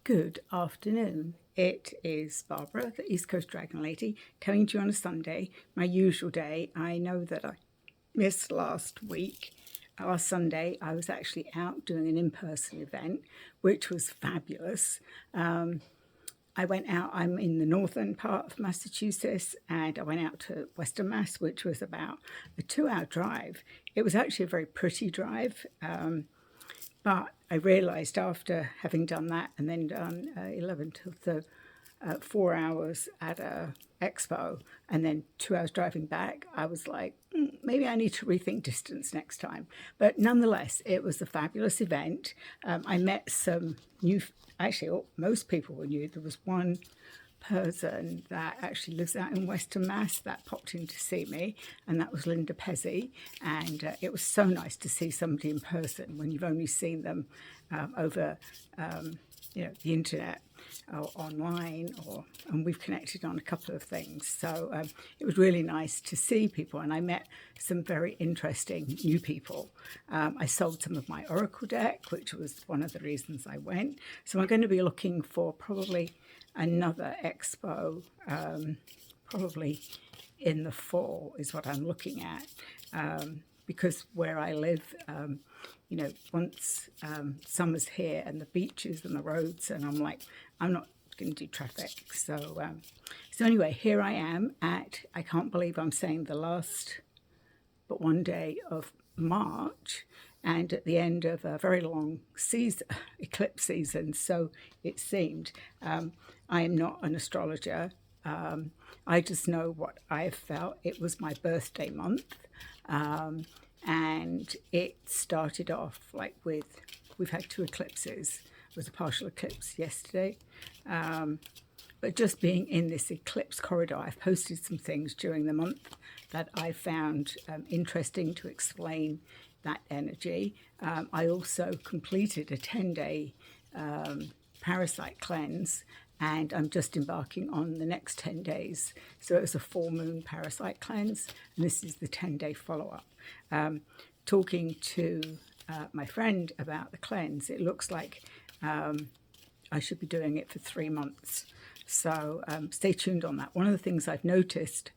Good afternoon. It is Barbara, the East Coast Dragon Lady, coming to you on a Sunday, my usual day. I know that I missed last week. Last Sunday, I was actually out doing an in-person event, which was fabulous. I went out, I'm in the northern part of Massachusetts, and I went out to Western Mass, which was about a 2-hour drive. It was actually a very pretty drive. But I realised after having done that and then done 11 to 4 hours at a expo and then 2 hours driving back, I was like, maybe I need to rethink distance next time. But nonetheless, it was a fabulous event. I met some new, actually, most people were new. There was one person that actually lives out in Western Mass that popped in to see me, and that was Linda Pezzi. And it was so nice to see somebody in person when you've only seen them over the internet or online, and we've connected on a couple of things. So it was really nice to see people, and I met some very interesting new people. I sold some of my Oracle deck, which was one of the reasons I went. So I'm going to be looking for probably another expo, probably in the fall is what I'm looking at, because where I live, once summer's here and the beaches and the roads, and I'm like, I'm not going to do traffic. So anyway, here I am I can't believe I'm saying the last but one day of March, and at the end of a very long season, eclipse season, so it seemed. I am not an astrologer. I just know what I have felt. It was my birthday month, and it started off like we've had 2 eclipses. It was a partial eclipse yesterday. But just being in this eclipse corridor, I've posted some things during the month that I found interesting to explain that energy. I also completed a 10-day parasite cleanse, and I'm just embarking on the next 10 days. So it was a full moon parasite cleanse, and this is the 10-day follow-up. Talking to my friend about the cleanse, it looks like I should be doing it for 3 months. So stay tuned on that. One of the things I've noticed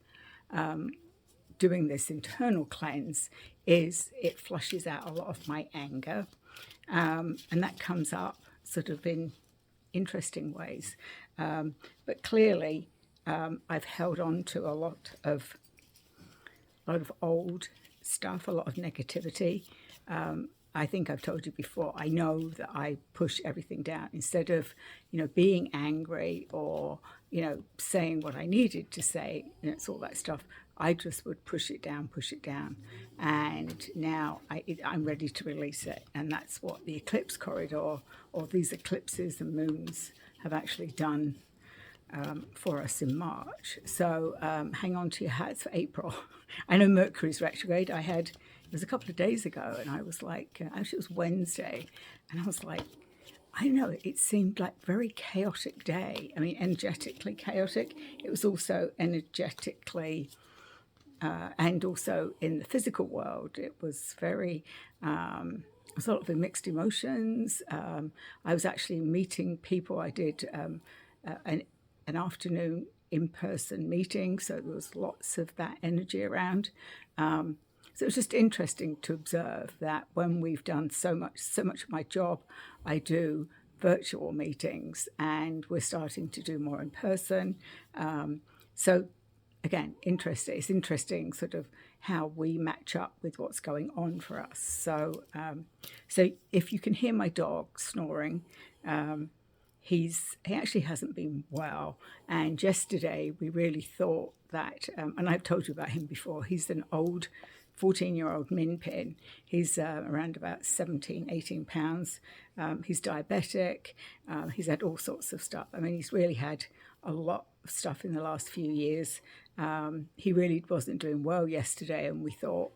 doing this internal cleanse is it flushes out a lot of my anger, and that comes up sort of in interesting ways. But clearly, I've held on to a lot of old stuff, a lot of negativity. I think I've told you before, I know that I push everything down. Instead of, being angry or, saying what I needed to say, it's all that stuff, I just would push it down. And now I'm ready to release it. And that's what the eclipse corridor, or these eclipses and moons, have actually done for us in March. So hang on to your hats for April. I know Mercury's retrograde. It was a couple of days ago, and I was like, actually it was Wednesday, and I was like, I don't know, it seemed like a very chaotic day. I mean, energetically chaotic. It was also energetically, and also in the physical world, it was very, sort of mixed emotions. I was actually meeting people. I did an afternoon in-person meeting, so there was lots of that energy around. So it was just interesting to observe that when we've done so much of my job, I do virtual meetings, and we're starting to do more in person. So again, interesting. It's interesting sort of how we match up with what's going on for us. So if you can hear my dog snoring, he actually hasn't been well. And yesterday we really thought that, and I've told you about him before, he's an old 14-year-old min pin. He's around about 17, 18 pounds. He's diabetic. He's had all sorts of stuff. I mean, he's really had a lot of stuff in the last few years. He really wasn't doing well yesterday, and we thought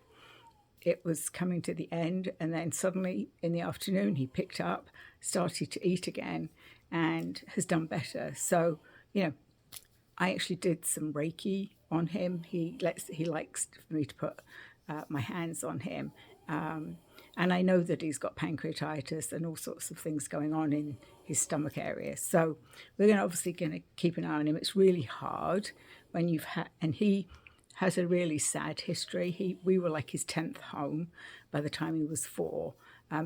it was coming to the end. And then suddenly in the afternoon, he picked up, started to eat again, and has done better. So, I actually did some Reiki on him. He likes for me to put my hands on him, and And I know that he's got pancreatitis and all sorts of things going on in his stomach area. So we're obviously going to keep an eye on him. It's really hard when you've had, and he has a really sad history. We were like his 10th home by the time he was 4.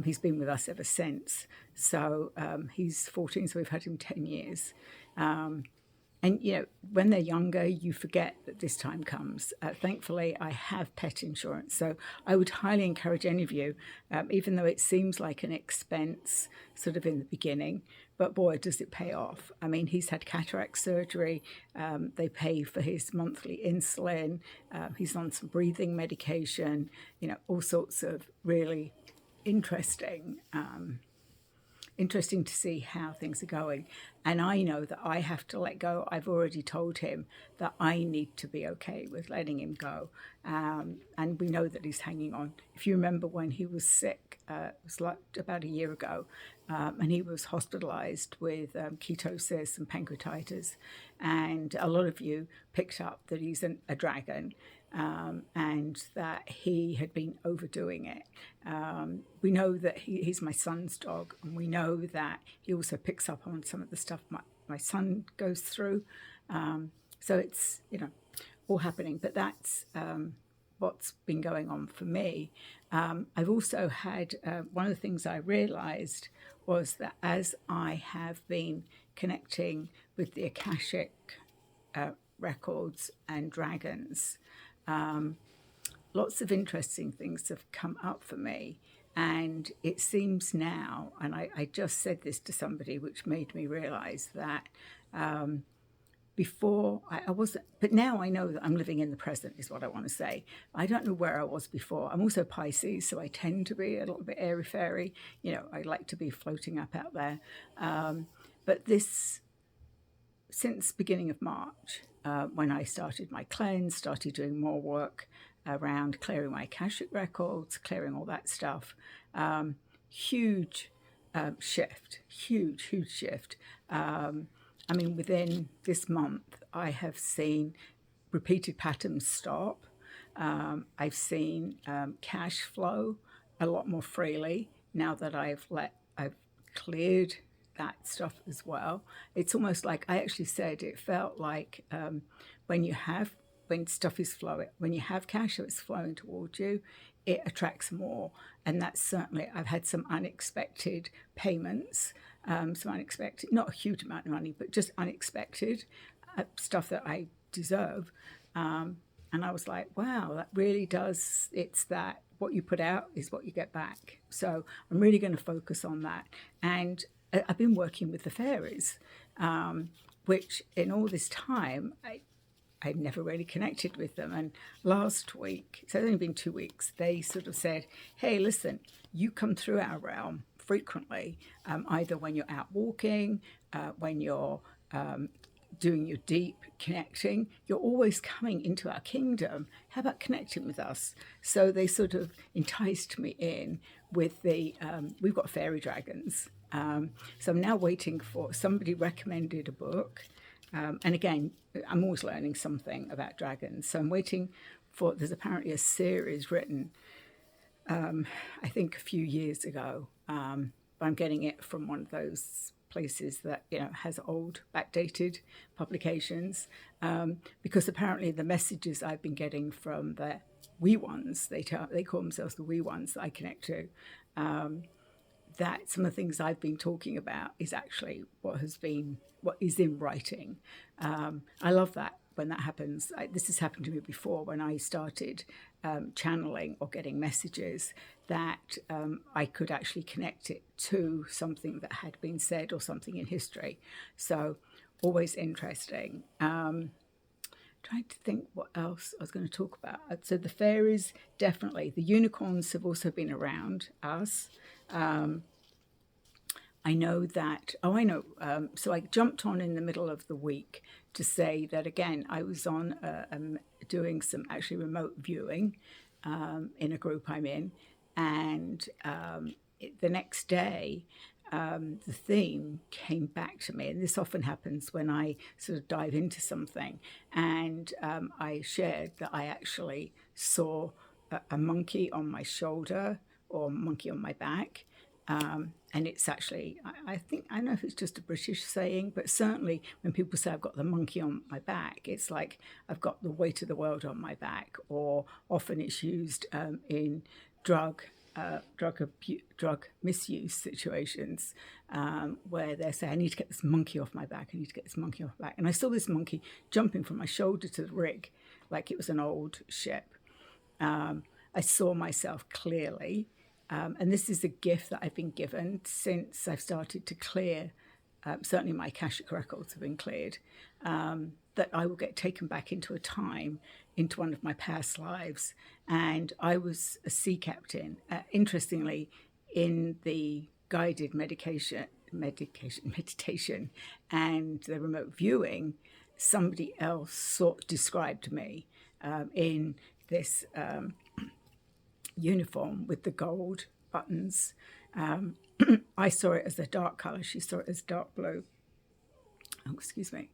He's been with us ever since. So he's 14, so we've had him 10 years. And, when they're younger, you forget that this time comes. Thankfully, I have pet insurance. So I would highly encourage any of you, even though it seems like an expense sort of in the beginning, but boy, does it pay off. I mean, he's had cataract surgery. They pay for his monthly insulin. He's on some breathing medication, all sorts of really interesting to see how things are going. And I know that I have to let go. I've already told him that I need to be okay with letting him go. And we know that he's hanging on. If you remember when he was sick, it was like about a year ago, and he was hospitalized with ketosis and pancreatitis. And a lot of you picked up that he's a dragon. And that he had been overdoing it. We know that he's my son's dog, and we know that he also picks up on some of the stuff my son goes through. So it's, all happening. But that's what's been going on for me. I've also had, one of the things I realized was that as I have been connecting with the Akashic records and dragons, lots of interesting things have come up for me. And it seems now, and I just said this to somebody, which made me realize that before I wasn't, but now I know that I'm living in the present is what I want to say. I don't know where I was before. I'm also Pisces, so I tend to be a little bit airy-fairy. I like to be floating up out there. But this, since beginning of March, when I started my cleanse, started doing more work around clearing my Akashic records, clearing all that stuff. Huge shift, huge shift. I mean, within this month, I have seen repeated patterns stop. I've seen cash flow a lot more freely now that I've cleared that stuff as well. It's almost like I actually said it felt like when stuff is flowing, when you have cash that's flowing towards you, it attracts more. And that's certainly, I've had some unexpected payments, not a huge amount of money, but just unexpected stuff that I deserve. And I was like, wow, that really does, it's that what you put out is what you get back. So I'm really going to focus on that. And I've been working with the fairies, which in all this time, I'd never really connected with them. And last week, so it's only been 2 weeks, they sort of said, hey, listen, you come through our realm frequently, either when you're out walking, when you're doing your deep connecting, you're always coming into our kingdom. How about connecting with us? So they sort of enticed me in with we've got fairy dragons. So I'm now waiting for, somebody recommended a book. And again, I'm always learning something about dragons. So I'm waiting for, there's apparently a series written, I think a few years ago. But I'm getting it from one of those places that, has old, backdated publications. Because apparently the messages I've been getting from the wee ones, they call themselves the wee ones that I connect to, that some of the things I've been talking about is actually what is in writing. I love that when that happens. This has happened to me before when I started channeling or getting messages that I could actually connect it to something that had been said or something in history. So always interesting. Trying to think what else I was going to talk about. So the fairies, definitely. The unicorns have also been around us. I know that, so I jumped on in the middle of the week to say that, again, I was on doing some actually remote viewing in a group I'm in. And the next day, the theme came back to me. And this often happens when I sort of dive into something. And I shared that I actually saw a monkey on my shoulder, or monkey on my back. And it's actually, I think, I don't know if it's just a British saying, but certainly when people say I've got the monkey on my back, it's like I've got the weight of the world on my back. Or often it's used in drug misuse situations, where they say, I need to get this monkey off my back, I need to get this monkey off my back. And I saw this monkey jumping from my shoulder to the rig like it was an old ship. I saw myself clearly. And this is a gift that I've been given since I've started to clear. Certainly my Akashic records have been cleared. That I will get taken back into a time, into one of my past lives. And I was a sea captain. Interestingly, in the guided meditation and the remote viewing, somebody else described me in this uniform with the gold buttons. I saw it as a dark color. She saw it as dark blue. Oh, excuse me.